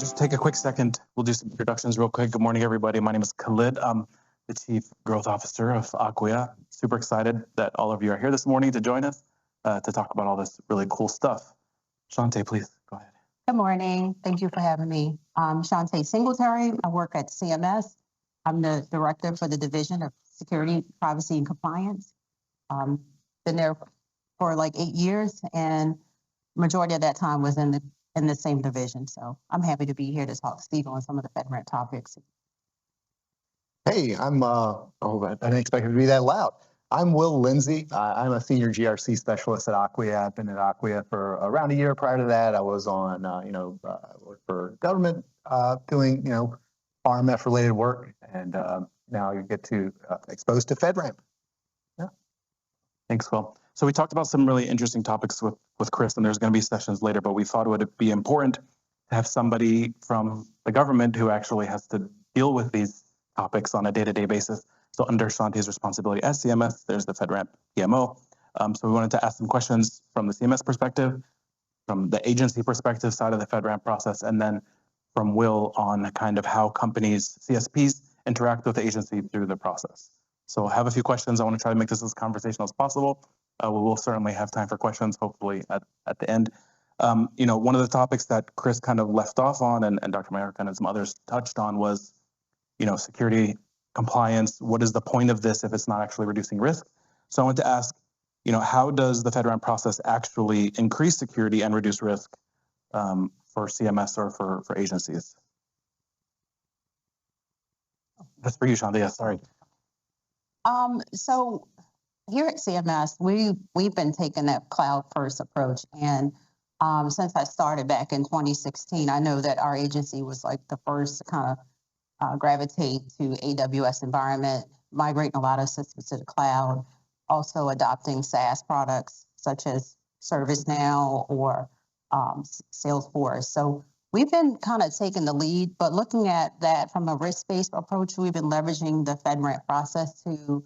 just take a quick second. We'll do some introductions real quick. Good morning, everybody. My name is Khalid. I'm the Chief Growth Officer of Aquia. Super excited that all of you are here this morning to join us to talk about all this really cool stuff. Shante, please go ahead. Good morning. Thank you for having me. I'm Shante Singletary. I work at CMS. I'm the Director for the Division of Security, Privacy, and Compliance. Been there for like 8 years, and majority of that time was in the same division. So I'm happy to be here to talk to Steve on some of the FedRAMP topics. Hey, I didn't expect it to be that loud. I'm Will Lindsay. I'm a senior GRC specialist at Aquia. I've been at Aquia for around a year. Prior to that, I was on, worked for government doing, RMF related work. And now you get to exposed to FedRAMP. Yeah. Thanks, Will. So we talked about some really interesting topics with Chris, and there's going to be sessions later, but we thought it would be important to have somebody from the government who actually has to deal with these topics on a day-to-day basis. So under Shante's responsibility as CMS, there's the FedRAMP PMO. So we wanted to ask some questions from the CMS perspective, from the agency perspective side of the FedRAMP process, and then from Will on kind of how companies, CSPs, interact with the agency through the process. So I have a few questions. I want to try to make this as conversational as possible. We will certainly have time for questions, hopefully at the end. One of the topics that Chris kind of left off on, and Dr. Mayer and some others touched on, was security, compliance. What is the point of this if it's not actually reducing risk? So I want to ask, how does the FedRAMP process actually increase security and reduce risk for CMS or for agencies? That's for you, Shante. Yeah, sorry. So here at CMS, we've been taking that cloud first approach. And since I started back in 2016, I know that our agency was like the first to kind of gravitate to AWS environment, migrating a lot of systems to the cloud, also adopting SaaS products such as ServiceNow or Salesforce. So we've been kind of taking the lead, but looking at that from a risk-based approach, we've been leveraging the FedRAMP process to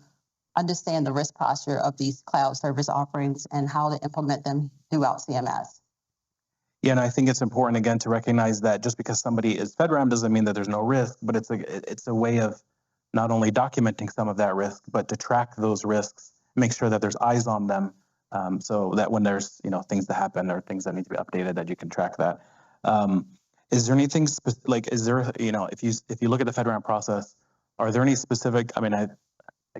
understand the risk posture of these cloud service offerings and how to implement them throughout CMS. Yeah, and I think it's important, again, to recognize that just because somebody is FedRAMP doesn't mean that there's no risk, but it's a way of not only documenting some of that risk, but to track those risks, make sure that there's eyes on them, so that when there's things that happen or things that need to be updated, that you can track that. Is there anything if you look at the FedRAMP process, are there any specific? I mean, I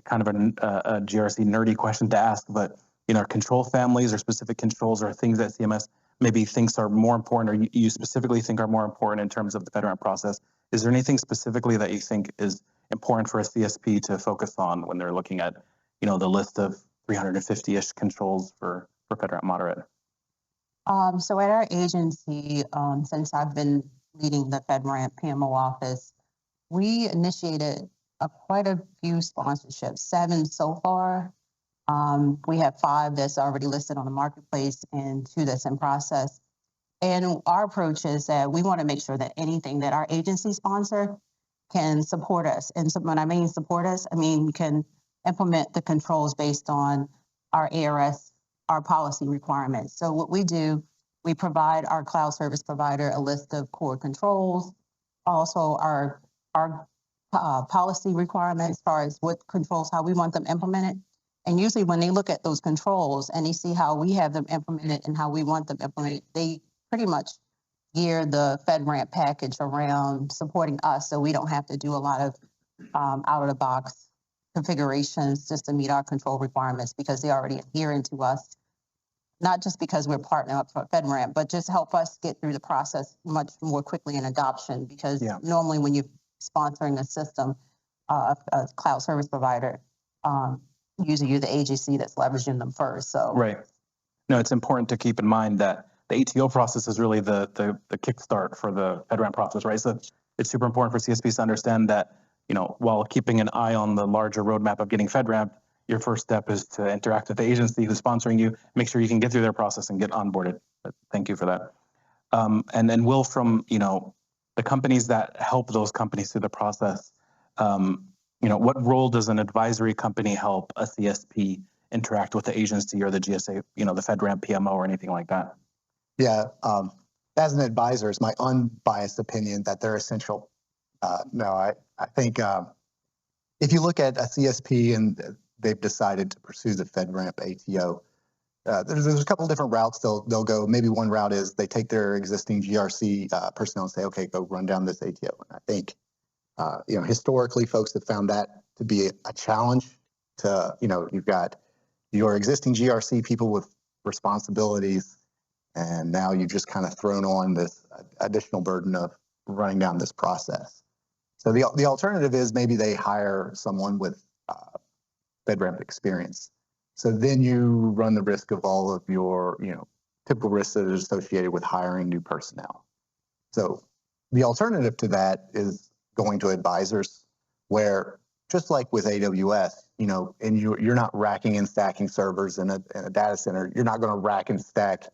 kind of a GRC nerdy question to ask, but control families or specific controls or things that CMS maybe thinks are more important, or you specifically think are more important in terms of the FedRAMP process. Is there anything specifically that you think is important for a CSP to focus on when they're looking at, the list of 350-ish controls for FedRAMP moderate? So at our agency, since I've been leading the FedRAMP PMO office, we initiated quite a few sponsorships, 7 so far. We have 5 that's already listed on the marketplace and 2 that's in process. And our approach is that we want to make sure that anything that our agency sponsor can support us. And so when I mean support us, I mean can implement the controls based on our ARS, our policy requirements. So what we do, we provide our cloud service provider a list of core controls, also our policy requirements as far as what controls, how we want them implemented. And usually when they look at those controls and they see how we have them implemented and how we want them implemented, they pretty much gear the FedRAMP package around supporting us, so we don't have to do a lot of out-of-the-box configurations just to meet our control requirements, because they already adhering to us, not just because we're partnering up for FedRAMP, but just help us get through the process much more quickly in adoption, because normally when you're sponsoring a system, a cloud service provider, usually you're the agency that's leveraging them first. So right. No, it's important to keep in mind that the ATO process is really the kickstart for the FedRAMP process, right? So it's super important for CSPs to understand that, while keeping an eye on the larger roadmap of getting FedRAMP, your first step is to interact with the agency who's sponsoring you, make sure you can get through their process and get onboarded. Thank you for that. And then Will, from the companies that help those companies through the process, what role does an advisory company help a CSP interact with the agency or the GSA, the FedRAMP PMO or anything like that? Yeah, as an advisor, it's my unbiased opinion that they're essential. No, I think if you look at a CSP and they've decided to pursue the FedRAMP ATO, there's a couple of different routes they'll go. Maybe one route is they take their existing GRC personnel and say, okay, go run down this ATO. And I think, historically, folks have found that to be a challenge to, you've got your existing GRC people with responsibilities, and now you've just kind of thrown on this additional burden of running down this process. So the alternative is maybe they hire someone with FedRAMP experience. So then you run the risk of all of your, typical risks that are associated with hiring new personnel. So the alternative to that is going to advisors, where just like with AWS, and you're not racking and stacking servers in a data center, you're not going to rack and stack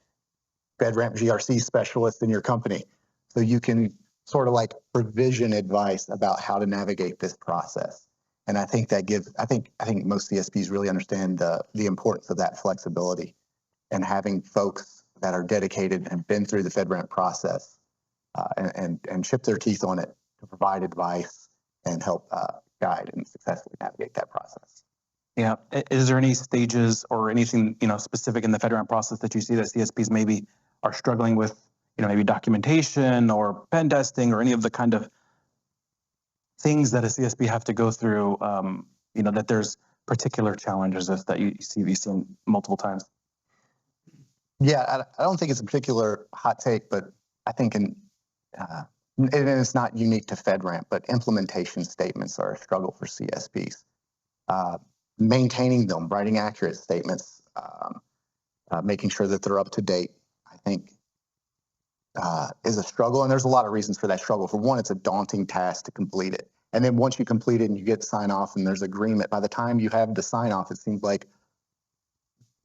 FedRAMP GRC specialists in your company. So you can sort of like provision advice about how to navigate this process. And I think that I think most CSPs really understand the importance of that flexibility, and having folks that are dedicated and been through the FedRAMP process and chip their teeth on it to provide advice and help guide and successfully navigate that process. Yeah. Is there any stages or anything, specific in the FedRAMP process that you see that CSPs maybe are struggling with, maybe documentation or pen testing or any of the kind of things that a CSP have to go through, that there's particular challenges that you've seen multiple times? Yeah, I don't think it's a particular hot take, but I think and it's not unique to FedRAMP, but implementation statements are a struggle for CSPs. Maintaining them, writing accurate statements, making sure that they're up to date, I think is a struggle. And there's a lot of reasons for that struggle. For one, it's a daunting task to complete it. And then once you complete it and you get sign off and there's agreement, by the time you have the sign off, it seems like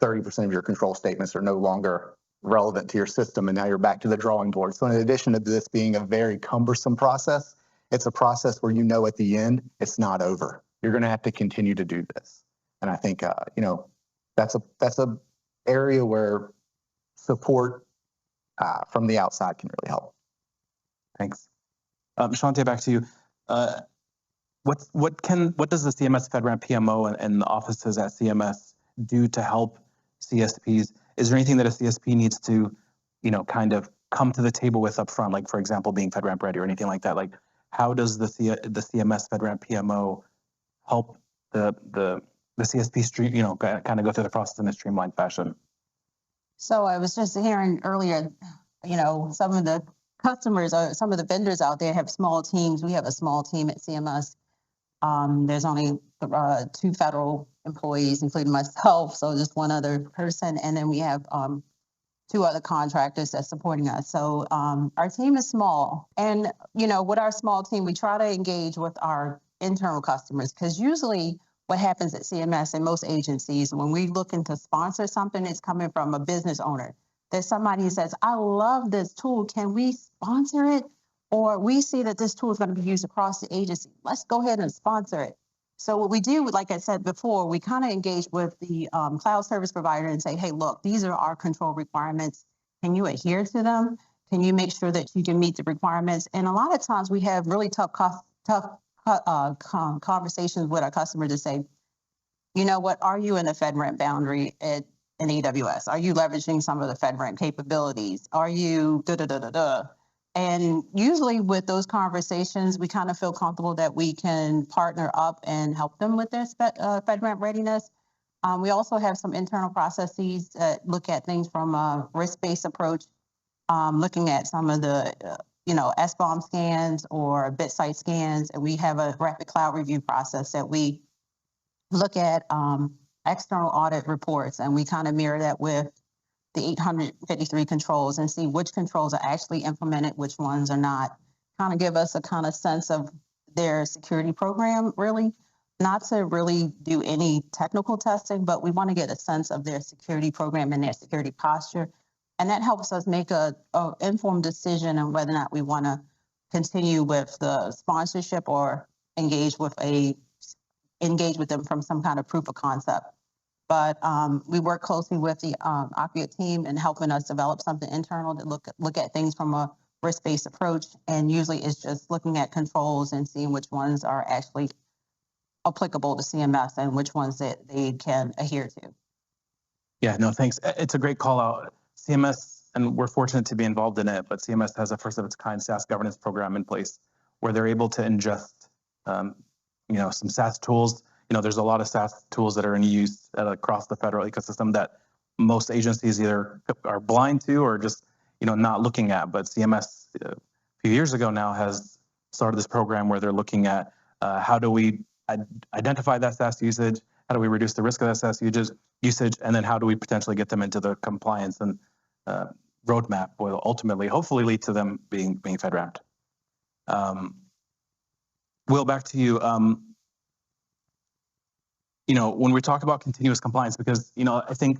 30% of your control statements are no longer relevant to your system, and now you're back to the drawing board. So in addition to this being a very cumbersome process, it's a process where at the end, it's not over. You're going to have to continue to do this. And I think, that's a area where support from the outside can really help. Thanks. Shante, back to you. What does the CMS FedRAMP PMO and the offices at CMS do to help CSPs? Is there anything that a CSP needs to, kind of come to the table with up front, like, for example, being FedRAMP ready or anything like that? Like, how does the CMS FedRAMP PMO help the CSP stream, kind of go through the process in a streamlined fashion? So I was just hearing earlier, some of the customers or some of the vendors out there have small teams. We have a small team at CMS. There's only 2 federal employees, including myself, so just one other person. And then we have 2 other contractors that's supporting us. So our team is small. And, with our small team, we try to engage with our internal customers, because usually what happens at CMS and most agencies, when we looking to sponsor something, it's coming from a business owner. There's somebody who says, I love this tool. Can we sponsor it? Or we see that this tool is going to be used across the agency. Let's go ahead and sponsor it. So what we do, like I said before, we kind of engage with the cloud service provider and say, hey, look, these are our control requirements. Can you adhere to them? Can you make sure that you can meet the requirements? And a lot of times we have really tough conversations with our customers to say, are you in the FedRAMP boundary in AWS? Are you leveraging some of the FedRAMP capabilities? Are you da-da-da-da-da? And usually with those conversations, we kind of feel comfortable that we can partner up and help them with their FedRAMP readiness. We also have some internal processes that look at things from a risk-based approach, looking at some of the, SBOM scans or BitSite scans. And we have a rapid cloud review process that we look at external audit reports, and we kind of mirror that with the 853 controls and see which controls are actually implemented, which ones are not. Kind of give us a kind of sense of their security program, really. Not to really do any technical testing, but we want to get a sense of their security program and their security posture. And that helps us make a informed decision on whether or not we want to continue with the sponsorship or engage with them from some kind of proof of concept. But we work closely with the Aquia team in helping us develop something internal to look at things from a risk-based approach. And usually it's just looking at controls and seeing which ones are actually applicable to CMS and which ones that they can adhere to. Yeah, no, thanks. It's a great call out. CMS, and we're fortunate to be involved in it, but CMS has a first of its kind SaaS governance program in place where they're able to ingest, some SaaS tools. There's a lot of SaaS tools that are in use across the federal ecosystem that most agencies either are blind to or just, not looking at. But CMS a few years ago now has started this program where they're looking at how do we identify that SaaS usage, how do we reduce the risk of that SaaS usage, and then how do we potentially get them into the compliance and roadmap will ultimately, hopefully, lead to them being FedRAMP. Will, back to you. When we talk about continuous compliance, because I think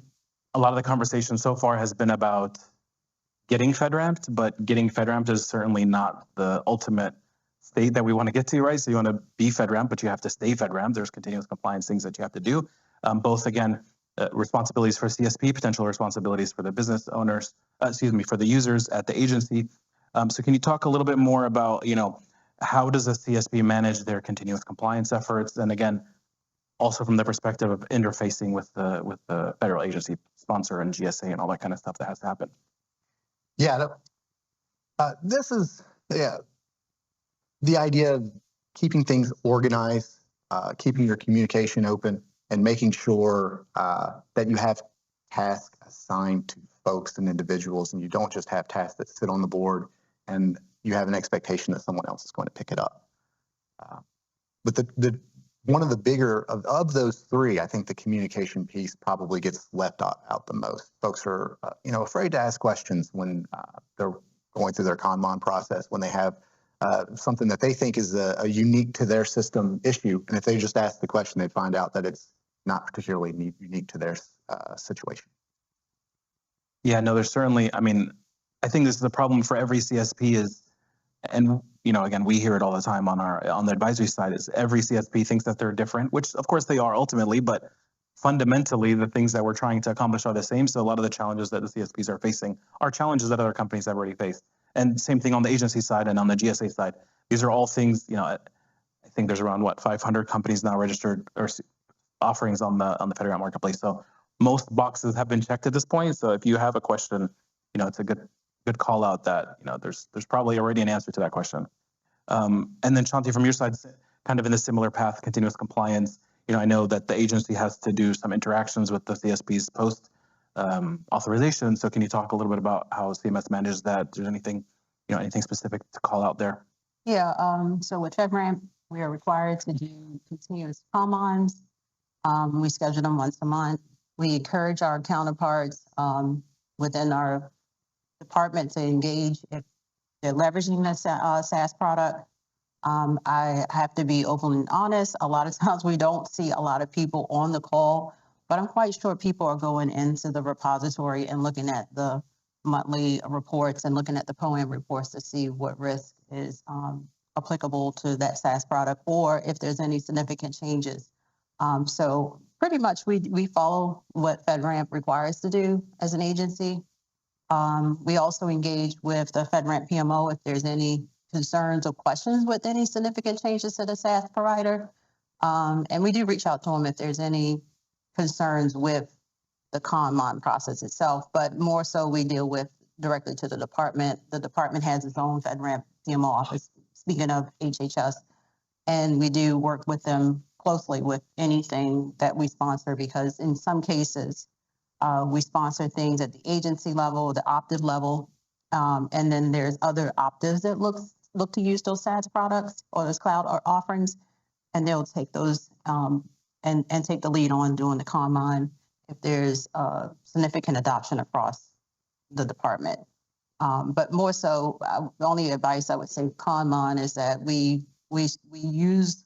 a lot of the conversation so far has been about getting FedRAMPed, but getting FedRAMPed is certainly not the ultimate state that we want to get to, right? So you want to be FedRAMP, but you have to stay FedRAMP. There's continuous compliance things that you have to do. Both, again, responsibilities for CSP, potential responsibilities for the business owners, for the users at the agency. So can you talk a little bit more about, how does a CSP manage their continuous compliance efforts? And again, also from the perspective of interfacing with the federal agency sponsor and GSA and all that kind of stuff that has to happen. Yeah, this is the idea of keeping things organized, keeping your communication open, and making sure that you have tasks assigned to folks and individuals, and you don't just have tasks that sit on the board and you have an expectation that someone else is going to pick it up. But the one of the bigger of those three, I think the communication piece probably gets left out the most. Folks are, afraid to ask questions when they're going through their Kanban process, when they have something that they think is a unique to their system issue. And if they just ask the question, they find out that it's not particularly unique to their situation. Yeah, no, there's certainly, I think this is the problem for every CSP is, and again, we hear it all the time on the advisory side, is every CSP thinks that they're different, which of course they are ultimately, but fundamentally the things that we're trying to accomplish are the same. So a lot of the challenges that the CSPs are facing are challenges that other companies have already faced. And same thing on the agency side and on the GSA side. These are all things, I think there's around 500 companies now registered or offerings on the FedRAMP marketplace. So most boxes have been checked at this point. So if you have a question, it's a good call out that, there's probably already an answer to that question. And then Shanti, from your side, kind of in a similar path, continuous compliance, I know that the agency has to do some interactions with the CSPs post authorization. So can you talk a little bit about how CMS manages that? If there's anything specific to call out there? Yeah, so with FedRAMP, we are required to do continuous commons. We schedule them once a month. We encourage our counterparts within our department to engage if they're leveraging the SaaS product. I have to be open and honest. A lot of times we don't see a lot of people on the call, but I'm quite sure people are going into the repository and looking at the monthly reports and looking at the POAM reports to see what risk is applicable to that SaaS product or if there's any significant changes. So pretty much we follow what FedRAMP requires to do as an agency. We also engage with the FedRAMP PMO if there's any concerns or questions with any significant changes to the SaaS provider. And we do reach out to them if there's any concerns with the Kanban process itself, but more so we deal with directly to the department. The department has its own FedRAMP PMO office, speaking of HHS, and we do work with them closely with anything that we sponsor because in some cases, we sponsor things at the agency level, the optive level, and then there's other optives that look to use those SaaS products or those cloud offerings, and they'll take those and take the lead on doing the Kanban if there's significant adoption across the department. But more so, the only advice I would say Kanban is that we use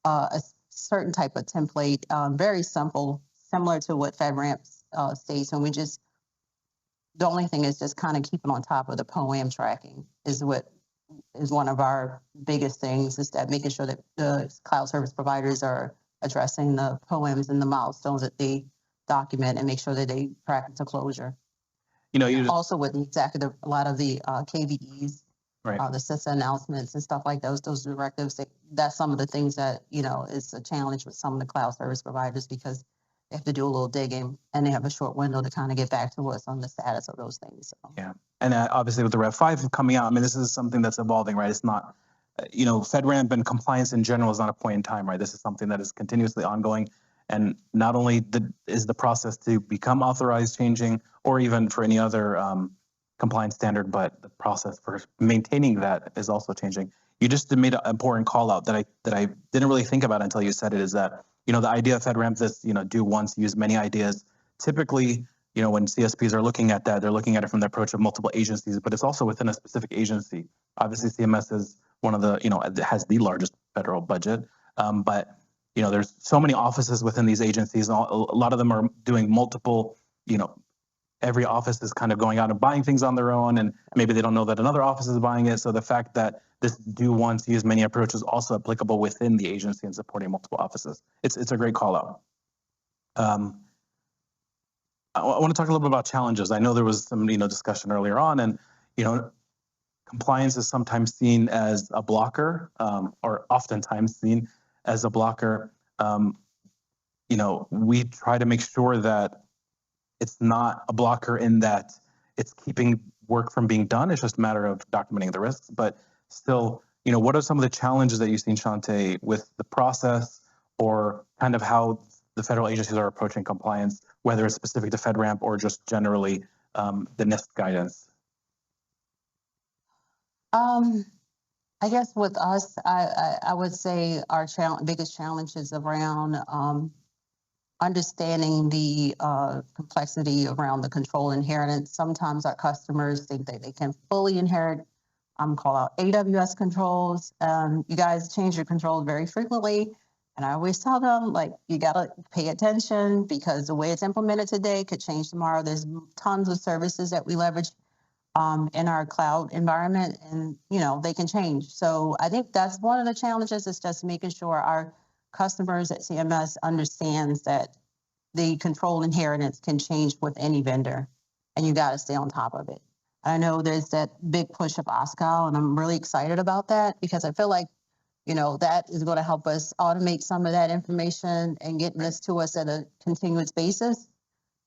a certain type of template, very simple, similar to what FedRAMP states, and the only thing is just kind of keeping on top of the POAM tracking is one of our biggest things, is that making sure that the cloud service providers are addressing the POAMs and the milestones that document and make sure that they track it to closure. You know, you just, Also with the executive, a lot of the KVEs, right. the CISA announcements and stuff like those directives, that's some of the things that, you know, is a challenge with some of the cloud service providers because they have to do a little digging and they have a short window to kind of get back to us on the status of those things. So. Yeah. And obviously with the Rev 5 coming out, I mean, this is something that's evolving, right? It's not, you know, FedRAMP and compliance in general is not a point in time, right? This is something that is continuously ongoing. And not only is the process to become authorized changing, or even for any other compliance standard, but the process for maintaining that is also changing. You just made an important call out that I didn't really think about until you said it, is that, you know, the idea of FedRAMP, this, you know, do once, use many ideas. Typically, you know, when CSPs are looking at that, they're looking at it from the approach of multiple agencies, but it's also within a specific agency. Obviously, CMS is one of the, you know, it has the largest federal budget, but you know, there's so many offices within these agencies. A lot of them are doing multiple, you know, every office is kind of going out and buying things on their own, and maybe they don't know that another office is buying it. So the fact that this do once, use many approach is also applicable within the agency and supporting multiple offices. It's a great call out. I want to talk a little bit about challenges. I know there was some, you know, discussion earlier on, and, you know, compliance is sometimes seen as a blocker, or oftentimes seen as a blocker. You know, we try to make sure that it's not a blocker in that it's keeping work from being done. It's just a matter of documenting the risks. But still, you know, what are some of the challenges that you've seen, Shante, with the process, or kind of how the federal agencies are approaching compliance, whether it's specific to FedRAMP or just generally the NIST guidance? I guess with us, I would say our biggest challenge is around understanding the complexity around the control inheritance. Sometimes our customers think that they can fully inherit, call out AWS controls. You guys change your controls very frequently. And I always tell them, like, you got to pay attention because the way it's implemented today could change tomorrow. There's tons of services that we leverage in our cloud environment, and, you know, they can change. So I think that's one of the challenges, is just making sure our customers at CMS understands that the control inheritance can change with any vendor, and you got to stay on top of it. I know there's that big push of OSCAL, and I'm really excited about that because I feel like, you know, that is going to help us automate some of that information and getting this to us at a continuous basis.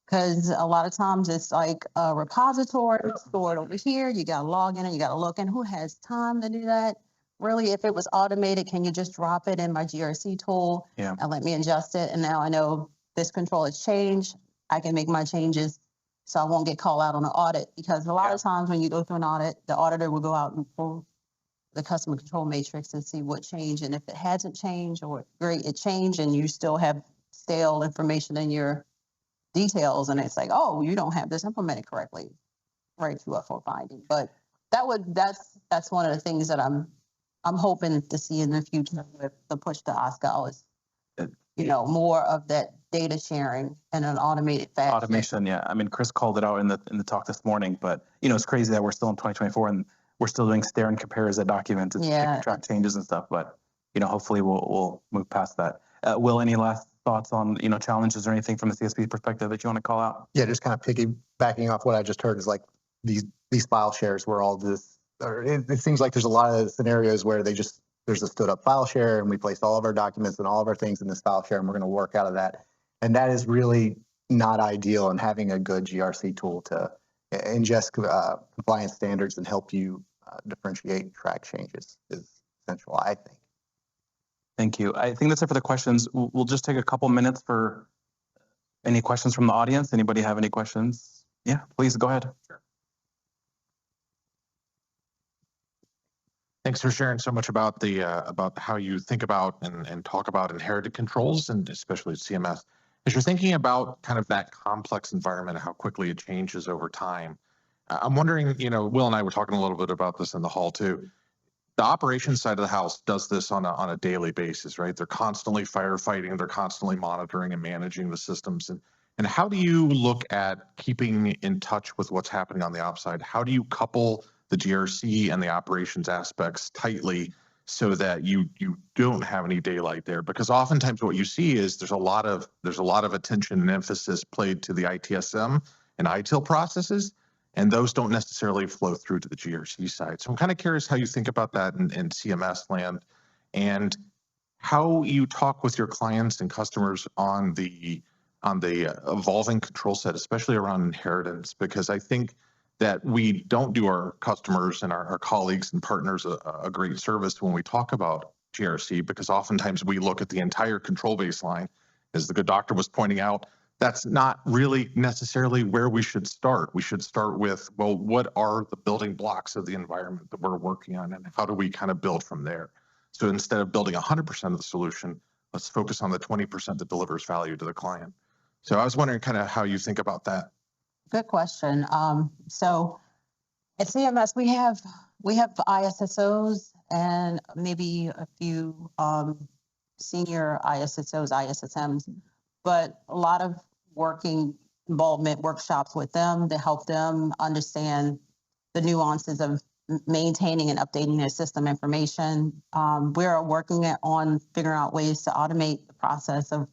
Because a lot of times it's like a repository stored over here. You got to log in and you got to look in. Who has time to do that? Really, if it was automated, can you just drop it in my GRC tool and let me adjust it? And now I know this control has changed. I can make my changes so I won't get called out on an audit. Because a lot of times when you go through an audit, the auditor will go out and pull the customer control matrix and see what changed. And if it hasn't changed, or great, it changed, and you still have stale information in your details, and it's like, oh, you don't have this implemented correctly, right, to a full finding. But that's one of the things that I'm hoping to see in the future with the push to OSCAL is, you know, more of that data sharing in an automated fashion. Automation, yeah. I mean, Chris called it out in the talk this morning, but, you know, it's crazy that we're still in 2024 and we're still doing stare and compares at documents and track changes and stuff. But, you know, hopefully we'll move past that. Will, any last thoughts on, you know, challenges or anything from the CSP perspective that you want to call out? Yeah, just kind of piggybacking off what I just heard is like these file shares where all this, or it seems like there's a lot of scenarios where there's a stood up file share and we place all of our documents and all of our things in this file share and we're going to work out of that. And that is really not ideal, and having a good GRC tool to ingest compliance standards and help you differentiate track changes is essential, I think. Thank you. I think that's it for the questions. We'll just take a couple minutes for any questions from the audience. Anybody have any questions? Yeah, please go ahead. Sure. Thanks for sharing so much about about how you think about and talk about inherited controls, and especially CMS. As you're thinking about kind of that complex environment and how quickly it changes over time, I'm wondering, you know, Will and I were talking a little bit about this in the hall too. The operations side of the house does this on a daily basis, right? They're constantly firefighting, they're constantly monitoring and managing the systems. And how do you look at keeping in touch with what's happening on the ops side? How do you couple the GRC and the operations aspects tightly so that you don't have any daylight there. Because oftentimes what you see is there's a lot of attention and emphasis played to the ITSM and ITIL processes, and those don't necessarily flow through to the GRC side. So I'm kind of curious how you think about that in CMS land, and how you talk with your clients and customers on the evolving control set, especially around inheritance, because I think that we don't do our customers and our colleagues and partners a great service when we talk about GRC, because oftentimes we look at the entire control baseline. As the good doctor was pointing out, that's not really necessarily where we should start. We should start with, well, what are the building blocks of the environment that we're working on, and how do we kind of build from there? So instead of building 100% of the solution, let's focus on the 20% that delivers value to the client. So I was wondering kind of how you think about that. Good question. So at CMS, we have ISSOs and maybe a few senior ISSOs, ISSMs, but a lot of involvement workshops with them to help them understand the nuances of maintaining and updating their system information. We're working on figuring out ways to automate the process of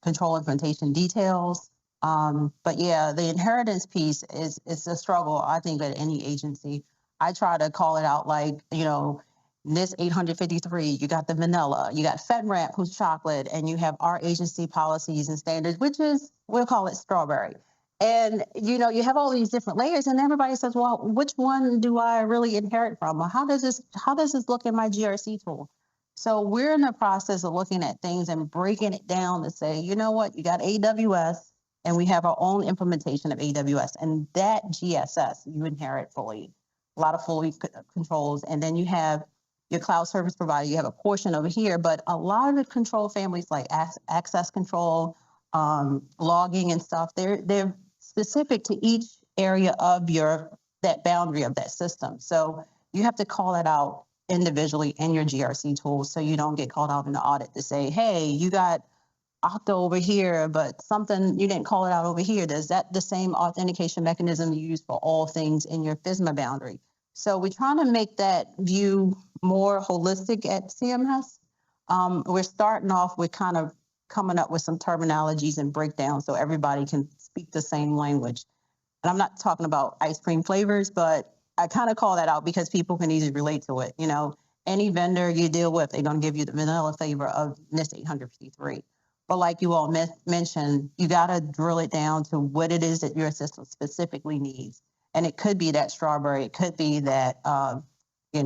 control implementation details. But yeah, the inheritance piece is a struggle, I think, at any agency. I try to call it out like, NIST 853, you got the vanilla, you got FedRAMP, who's chocolate, and you have our agency policies and standards, which is, we'll call it strawberry. And, you have all these different layers, and everybody says, well, which one do I really inherit from? Or how does this look in my GRC tool? So we're in the process of looking at things and breaking it down to say, you know what, you got AWS, and we have our own implementation of AWS, and that GSS you inherit fully, a lot of fully controls. And then you have your cloud service provider, you have a portion over here, but a lot of the control families like access control, logging and stuff, they're specific to each area of that boundary of that system. So you have to call that out individually in your GRC tool, so you don't get called out in the audit to say, hey, you got Okta over here, but something, you didn't call it out over here. Is that the same authentication mechanism you use for all things in your FISMA boundary? So we're trying to make that view more holistic at CMS. We're starting off with kind of coming up with some terminologies and breakdowns so everybody can speak the same language. And I'm not talking about ice cream flavors, but I kind of call that out because people can easily relate to it. Any vendor you deal with, they're going to give you the vanilla flavor of NIST 853. But like you all mentioned, you got to drill it down to what it is that your system specifically needs. And it could be that strawberry. It could be that, I don't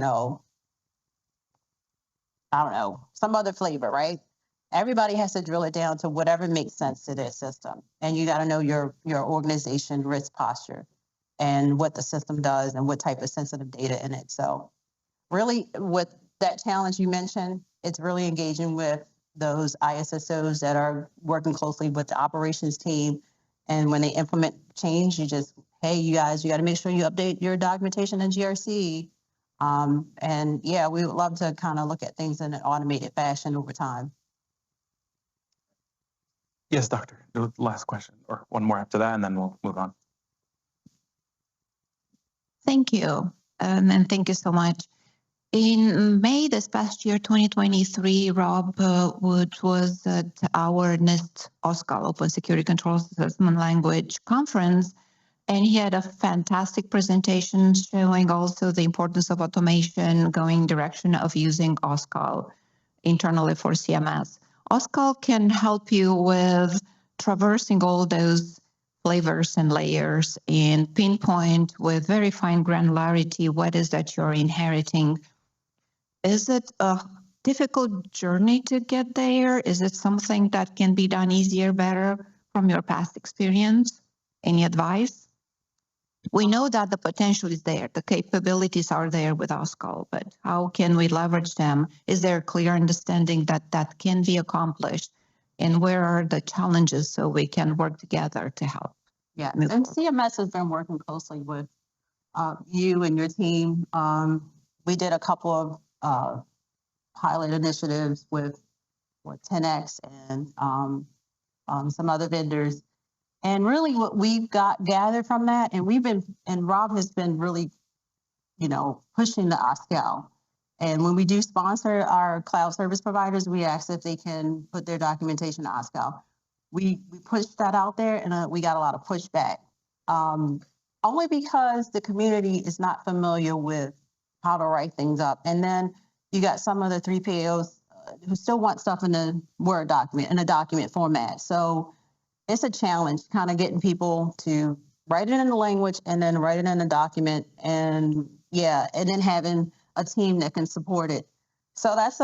know, some other flavor, right? Everybody has to drill it down to whatever makes sense to their system. And you got to know your organization risk posture and what the system does and what type of sensitive data in it. So really with that challenge you mentioned, it's really engaging with those ISSOs that are working closely with the operations team. And when they implement change, you just, hey, you guys, you got to make sure you update your documentation in GRC. And yeah, we would love to kind of look at things in an automated fashion over time. Yes, Doctor. The last question, or one more after that, and then we'll move on. Thank you. And thank you so much. In May this past year, 2023, Rob, which was at our NIST OSCAL, Open Security Controls Assessment Language Conference, and he had a fantastic presentation showing also the importance of automation, going direction of using OSCAL internally for CMS. OSCAL can help you with traversing all those flavors and layers and pinpoint with very fine granularity what is that you're inheriting. Is it a difficult journey to get there? Is it something that can be done easier, better from your past experience? Any advice? We know that the potential is there. The capabilities are there with OSCAL, but how can we leverage them? Is there a clear understanding that that can be accomplished? And where are the challenges so we can work together to help? Yeah, and CMS has been working closely with you and your team. We did a couple of pilot initiatives with 10X and some other vendors. And really what we've gathered from that, and Rob has been really, pushing the OSCAL. And when we do sponsor our cloud service providers, we ask if they can put their documentation to OSCAL. We pushed that out there and we got a lot of pushback. Only because the community is not familiar with how to write things up. And then you got some of the 3PAOs who still want stuff in a Word document, in a document format. So it's a challenge kind of getting people to write it in the language and then write it in a document, and then having a team that can support it. So that's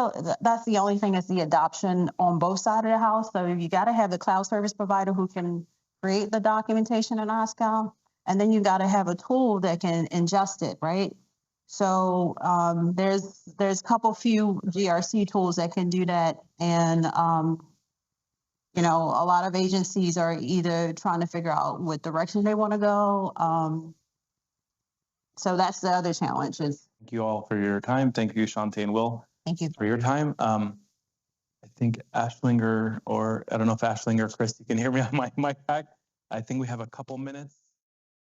the only thing is the adoption on both sides of the house. So you got to have the cloud service provider who can create the documentation in OSCAL, and then you got to have a tool that can ingest it, right? So there's a couple few GRC tools that can do that, and a lot of agencies are either trying to figure out what direction they want to go. So that's the other challenge. Thank you all for your time. Thank you, Shantae and Will. Thank you for your time. I think Ashlinger, or I don't know if Ashlinger or Chris, you can hear me on my mic back. I think we have a couple minutes.